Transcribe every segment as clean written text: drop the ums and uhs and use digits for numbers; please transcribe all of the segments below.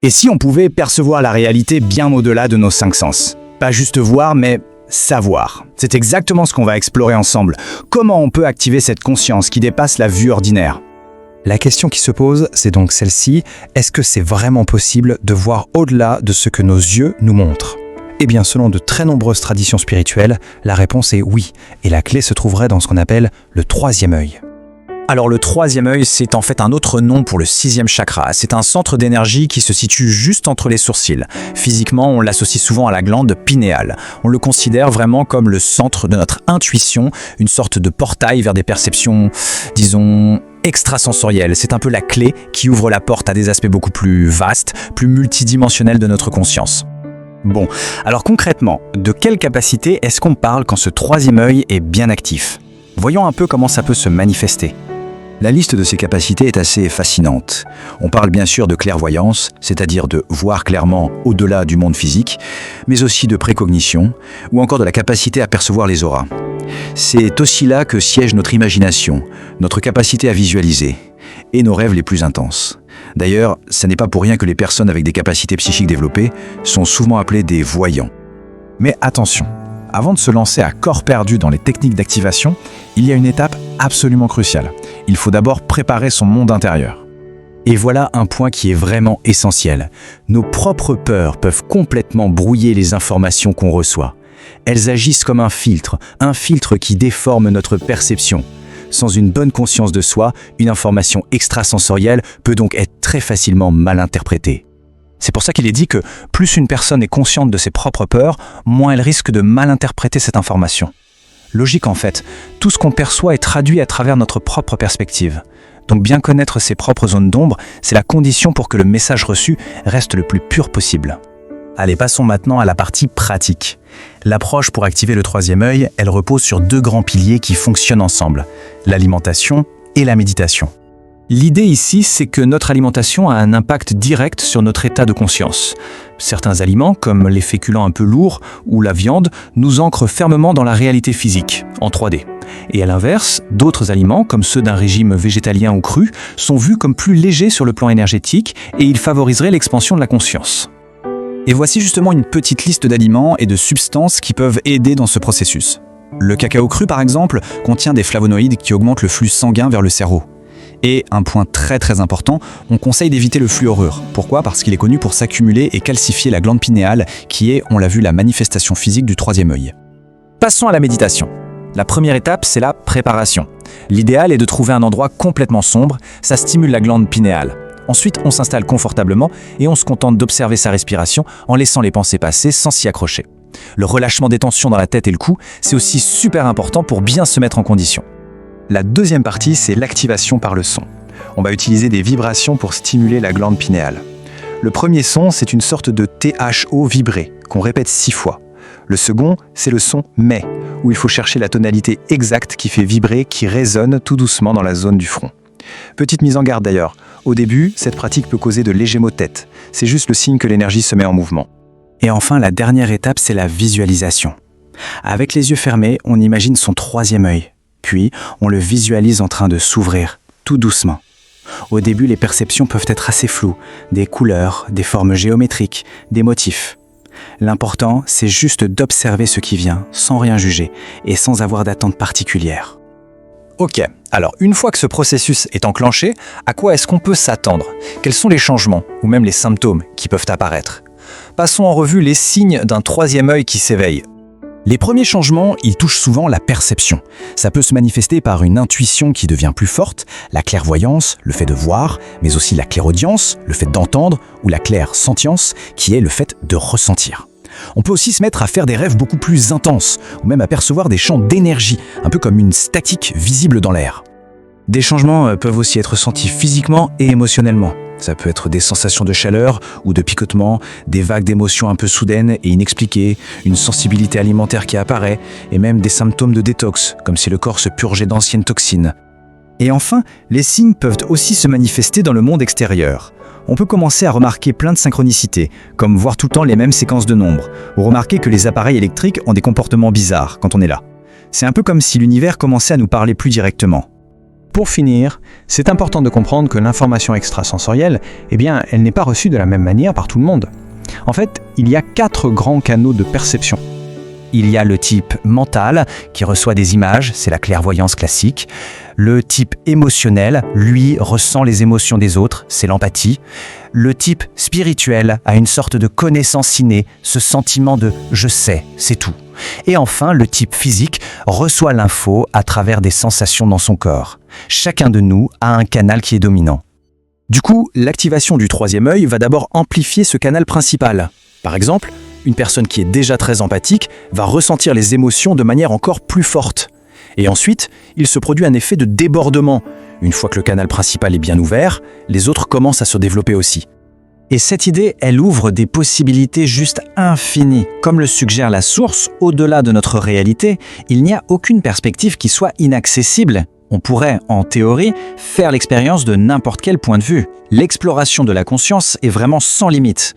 Et si on pouvait percevoir la réalité bien au-delà de nos cinq sens? Pas juste voir, mais savoir. C'est exactement ce qu'on va explorer ensemble. Comment on peut activer cette conscience qui dépasse la vue ordinaire? La question qui se pose, c'est donc celle-ci, est-ce que c'est vraiment possible de voir au-delà de ce que nos yeux nous montrent? Eh bien, selon de très nombreuses traditions spirituelles, la réponse est oui, et la clé se trouverait dans ce qu'on appelle le troisième œil. Alors le troisième œil, c'est en fait un autre nom pour le sixième chakra. C'est un centre d'énergie qui se situe juste entre les sourcils. Physiquement, on l'associe souvent à la glande pinéale. On le considère vraiment comme le centre de notre intuition, une sorte de portail vers des perceptions, disons, extrasensorielles. C'est un peu la clé qui ouvre la porte à des aspects beaucoup plus vastes, plus multidimensionnels de notre conscience. Bon, alors concrètement, de quelle capacité est-ce qu'on parle quand ce troisième œil est bien actif? Voyons un peu comment ça peut se manifester. La liste de ces capacités est assez fascinante. On parle bien sûr de clairvoyance, c'est-à-dire de voir clairement au-delà du monde physique, mais aussi de précognition, ou encore de la capacité à percevoir les auras. C'est aussi là que siège notre imagination, notre capacité à visualiser, et nos rêves les plus intenses. D'ailleurs, ce n'est pas pour rien que les personnes avec des capacités psychiques développées sont souvent appelées des voyants. Mais attention, avant de se lancer à corps perdu dans les techniques d'activation, il y a une étape absolument cruciale. Il faut d'abord préparer son monde intérieur. Et voilà un point qui est vraiment essentiel. Nos propres peurs peuvent complètement brouiller les informations qu'on reçoit. Elles agissent comme un filtre qui déforme notre perception. Sans une bonne conscience de soi, une information extrasensorielle peut donc être très facilement mal interprétée. C'est pour ça qu'il est dit que plus une personne est consciente de ses propres peurs, moins elle risque de mal interpréter cette information. Logique en fait, tout ce qu'on perçoit est traduit à travers notre propre perspective. Donc bien connaître ses propres zones d'ombre, c'est la condition pour que le message reçu reste le plus pur possible. Allez, passons maintenant à la partie pratique. L'approche pour activer le troisième œil, elle repose sur deux grands piliers qui fonctionnent ensemble, l'alimentation et la méditation. L'idée ici, c'est que notre alimentation a un impact direct sur notre état de conscience. Certains aliments, comme les féculents un peu lourds ou la viande, nous ancrent fermement dans la réalité physique, en 3D. Et à l'inverse, d'autres aliments, comme ceux d'un régime végétalien ou cru, sont vus comme plus légers sur le plan énergétique et ils favoriseraient l'expansion de la conscience. Et voici justement une petite liste d'aliments et de substances qui peuvent aider dans ce processus. Le cacao cru, par exemple, contient des flavonoïdes qui augmentent le flux sanguin vers le cerveau. Et un point très important, on conseille d'éviter le fluorure. Pourquoi? Parce qu'il est connu pour s'accumuler et calcifier la glande pinéale, qui est, on l'a vu, la manifestation physique du troisième œil. Passons à la méditation. La première étape, c'est la préparation. L'idéal est de trouver un endroit complètement sombre, ça stimule la glande pinéale. Ensuite, on s'installe confortablement et on se contente d'observer sa respiration en laissant les pensées passer sans s'y accrocher. Le relâchement des tensions dans la tête et le cou, c'est aussi super important pour bien se mettre en condition. La deuxième partie, c'est l'activation par le son. On va utiliser des vibrations pour stimuler la glande pinéale. Le premier son, c'est une sorte de THO vibré, qu'on répète 6 fois. Le second, c'est le son mais, où il faut chercher la tonalité exacte qui fait vibrer, qui résonne tout doucement dans la zone du front. Petite mise en garde d'ailleurs, au début, cette pratique peut causer de légers maux de tête. C'est juste le signe que l'énergie se met en mouvement. Et enfin, la dernière étape, c'est la visualisation. Avec les yeux fermés, on imagine son troisième œil. Puis, on le visualise en train de s'ouvrir, tout doucement. Au début, les perceptions peuvent être assez floues, des couleurs, des formes géométriques, des motifs. L'important, c'est juste d'observer ce qui vient, sans rien juger, et sans avoir d'attente particulière. Ok, alors une fois que ce processus est enclenché, à quoi est-ce qu'on peut s'attendre? Quels sont les changements, ou même les symptômes qui peuvent apparaître? Passons en revue les signes d'un troisième œil qui s'éveille. Les premiers changements, ils touchent souvent la perception. Ça peut se manifester par une intuition qui devient plus forte, la clairvoyance, le fait de voir, mais aussi la clairaudience, le fait d'entendre, ou la clairsentience, qui est le fait de ressentir. On peut aussi se mettre à faire des rêves beaucoup plus intenses, ou même à percevoir des champs d'énergie, un peu comme une statique visible dans l'air. Des changements peuvent aussi être ressentis physiquement et émotionnellement. Ça peut être des sensations de chaleur ou de picotement, des vagues d'émotions un peu soudaines et inexpliquées, une sensibilité alimentaire qui apparaît, et même des symptômes de détox, comme si le corps se purgeait d'anciennes toxines. Et enfin, les signes peuvent aussi se manifester dans le monde extérieur. On peut commencer à remarquer plein de synchronicités, comme voir tout le temps les mêmes séquences de nombres, ou remarquer que les appareils électriques ont des comportements bizarres quand on est là. C'est un peu comme si l'univers commençait à nous parler plus directement. Pour finir, c'est important de comprendre que l'information extrasensorielle, elle n'est pas reçue de la même manière par tout le monde. En fait, il y a 4 grands canaux de perception. Il y a le type mental, qui reçoit des images, c'est la clairvoyance classique. Le type émotionnel, lui, ressent les émotions des autres, c'est l'empathie. Le type spirituel a une sorte de connaissance innée, ce sentiment de « je sais, c'est tout ». Et enfin, le type physique reçoit l'info à travers des sensations dans son corps. Chacun de nous a un canal qui est dominant. Du coup, l'activation du troisième œil va d'abord amplifier ce canal principal. Par exemple, une personne qui est déjà très empathique va ressentir les émotions de manière encore plus forte. Et ensuite, il se produit un effet de débordement. Une fois que le canal principal est bien ouvert, les autres commencent à se développer aussi. Et cette idée, elle ouvre des possibilités juste infinies. Comme le suggère la source, au-delà de notre réalité, il n'y a aucune perspective qui soit inaccessible. On pourrait, en théorie, faire l'expérience de n'importe quel point de vue. L'exploration de la conscience est vraiment sans limite.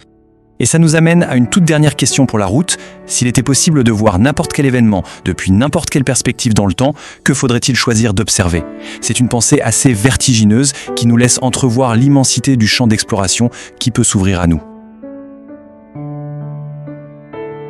Et ça nous amène à une toute dernière question pour la route. S'il était possible de voir n'importe quel événement depuis n'importe quelle perspective dans le temps, que faudrait-il choisir d'observer ? C'est une pensée assez vertigineuse qui nous laisse entrevoir l'immensité du champ d'exploration qui peut s'ouvrir à nous.